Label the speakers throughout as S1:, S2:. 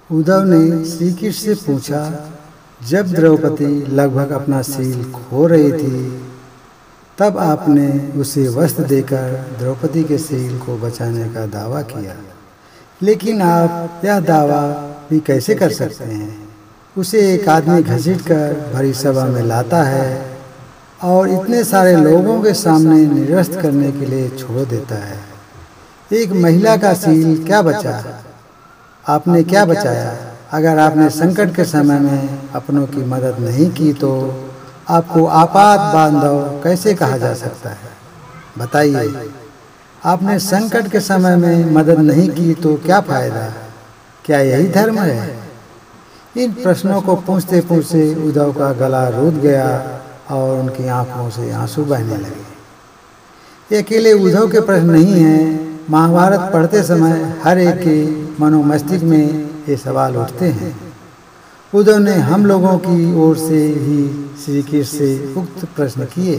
S1: उद्धव ने श्री कृष्ण से पूछा, जब द्रौपदी लगभग अपना शील खो रही थी तब आपने उसे वस्त्र देकर द्रौपदी के शील को बचाने का दावा किया, लेकिन आप यह दावा भी कैसे कर सकते हैं? उसे एक आदमी घसीटकर भरी सभा में लाता है और इतने सारे लोगों के सामने निरस्त करने के लिए छोड़ देता है। एक महिला का शील क्या बचा? आपने क्या बचाया? अगर आपने संकट के समय में अपनों की मदद नहीं की तो आपको आपात बांधव कैसे कहा जा सकता है? बताइए, आपने संकट के समय में मदद नहीं की तो क्या फायदा? क्या यही धर्म है? इन प्रश्नों को पूछते पूछते उद्धव का गला रूठ गया और उनकी आंखों से आंसू बहने लगे। ये अकेले उद्धव के प्रश्न नहीं हैं। महाभारत पढ़ते समय हर एक के मनोमस्तिष्क में ये सवाल उठते हैं। उद्धव ने हम लोगों की ओर से ही श्री कृष्ण से उक्त प्रश्न किए।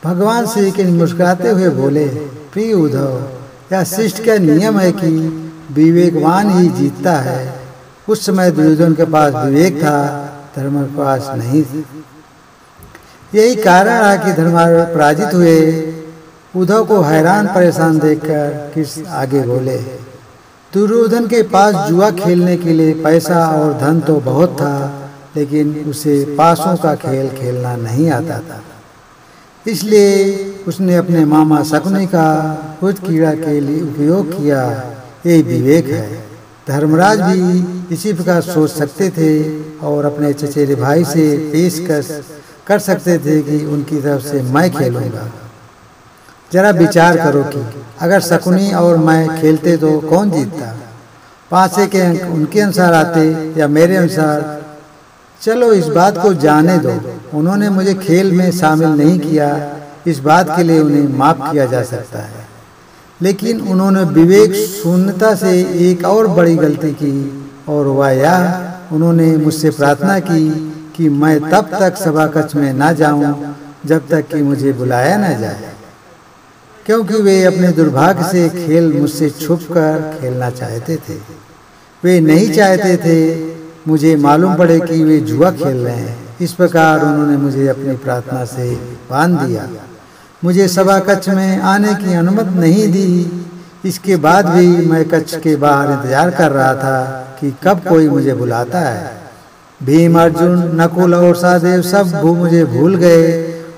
S1: भगवान श्री कृष्ण मुस्कुराते हुए बोले, प्रिय उद्धव, यह शिष्ट का नियम है कि विवेकवान ही जीतता है। उस समय दुर्योधन के पास विवेक था, धर्म के पास नहीं। यही कारण है कि धर्मात्मा पराजित हुए। उद्धव को हैरान परेशान देखकर कृष्ण आगे बोले, दुर्योधन के पास जुआ खेलने के लिए पैसा और धन तो बहुत था, लेकिन उसे पासों का खेल खेलना नहीं आता था। इसलिए उसने अपने मामा शकुनी का खुद कीड़ा के लिए उपयोग किया। ये विवेक है। धर्मराज भी इसी प्रकार सोच सकते थे और अपने चचेरे भाई से पेशकश कर सकते थे कि उनकी तरफ से मैं खेलूंगा। जरा विचार करो कि अगर शकुनी और मैं खेलते तो कौन जीतता? पासे के अंक उनके अनुसार आते या मेरे अनुसार? चलो इस बात को जाने दो, उन्होंने मुझे खेल में शामिल नहीं किया, इस बात के लिए उन्हें माफ किया जा सकता है। लेकिन उन्होंने विवेक शून्यता से एक और बड़ी गलती की, और वह यह, उन्होंने मुझसे प्रार्थना की कि मैं तब तक सभा कक्ष में न जाऊं जब तक कि मुझे बुलाया न जाए, क्योंकि वे अपने दुर्भाग्य से खेल मुझसे छुपकर खेलना चाहते थे। वे नहीं चाहते थे मुझे मालूम पड़े कि वे जुआ खेल रहे हैं। इस प्रकार उन्होंने मुझे अपनी प्रार्थना से बांध दिया, मुझे सभा कक्ष में आने की अनुमति नहीं दी। इसके बाद भी मैं कक्ष के बाहर इंतजार कर रहा था कि कब कोई मुझे बुलाता है। भीम, अर्जुन, नकुल और सहदेव सब मुझे भूल गए,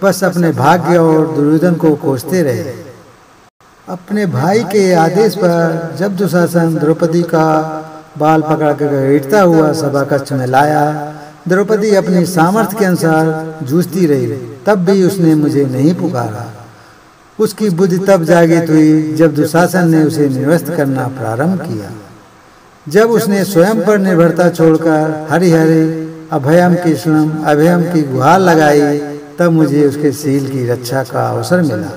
S1: बस अपने भाग्य और दुर्योधन को कोसते रहे। अपने भाई के आदेश पर जब दुशासन द्रौपदी का बाल पकड़कर घसीटता हुआ सभा कक्ष में लाया, द्रौपदी अपनी सामर्थ्य के अनुसार जूझती रही, तब भी उसने मुझे नहीं पुकारा। उसकी बुद्धि तब जागृत हुई जब दुशासन ने उसे निरस्त करना प्रारंभ किया। जब उसने स्वयं पर निर्भरता छोड़कर हरि हरि अभयम कृष्णम अभयम की गुहार लगाई, तब मुझे उसके शील की रक्षा का अवसर मिला।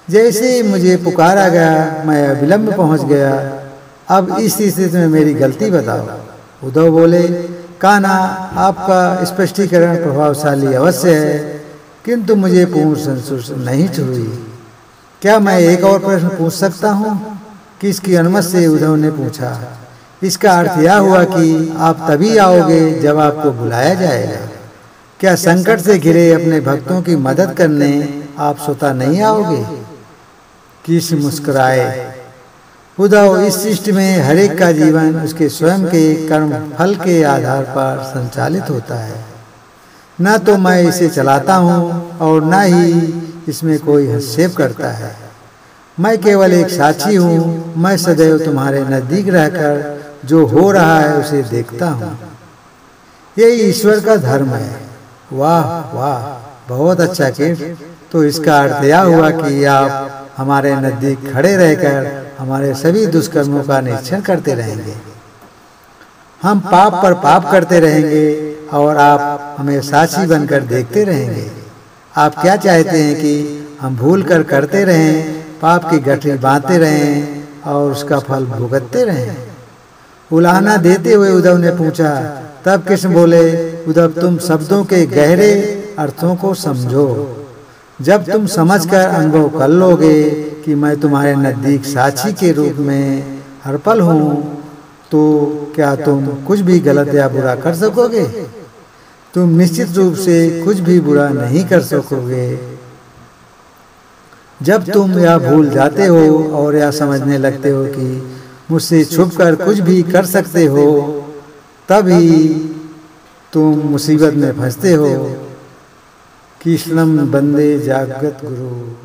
S1: जैसे ही मुझे पुकारा गया, मैं अविलंब पहुंच गया। अब इस स्थिति में मेरी गलती बताओ। उद्धव बोले, कान्हा, आपका स्पष्टीकरण प्रभावशाली अवश्य है, किंतु मुझे पूर्ण संतुष्टि नहीं हुई। क्या मैं एक और प्रश्न पूछ सकता हूँ? किसकी अनुमति से उद्धव ने पूछा। इसका अर्थ यह हुआ कि आप तभी आओगे जब आपको बुलाया जाएगा। क्या संकट से घिरे अपने भक्तों की मदद करने आप स्वतः नहीं आओगे? कृष्ण मुस्कुराए। उद्धव, इस सृष्टि में हरेक का जीवन उसके स्वयं के कर्म फल के आधार पर संचालित होता है। न तो मैं इसे चलाता हूँ और न ही इसमें कोई हस्तक्षेप करता है। मैं केवल एक साक्षी हूँ। मैं सदैव तुम्हारे नजदीक रहकर जो हो रहा है उसे देखता हूँ। यही ईश्वर का धर्म है। वाह वाह, बहुत अच्छा कृष्ण। तो इसका अर्थ यह हुआ कि आप हमारे नजदीक खड़े रहकर हमारे सभी दुष्कर्मों का निरीक्षण करते रहेंगे। हम पाप पर पाप करते रहेंगे और आप हमें साक्षी बनकर देखते रहेंगे। आप क्या चाहते हैं कि हम भूल कर करते रहें, पाप की गठरी बांधते रहें और उसका फल भुगतते रहें? उलाहना देते हुए उद्धव ने पूछा। तब कृष्ण बोले, उद्धव, तुम शब्दों के गहरे अर्थों को समझो। जब तुम समझकर अनुभव कर लोगे कि मैं तुम्हारे नजदीक साक्षी के रूप में हर पल हूँ, तो क्या तुम कुछ भी गलत या बुरा कर सकोगे? तुम निश्चित रूप से कुछ भी बुरा नहीं कर सकोगे। जब तुम यह भूल जाते हो और यह समझने लगते हो कि मुझसे छुपकर कुछ भी कर सकते हो, तभी तुम मुसीबत में फंसते हो। कृष्णम बंदे जागत गुरु।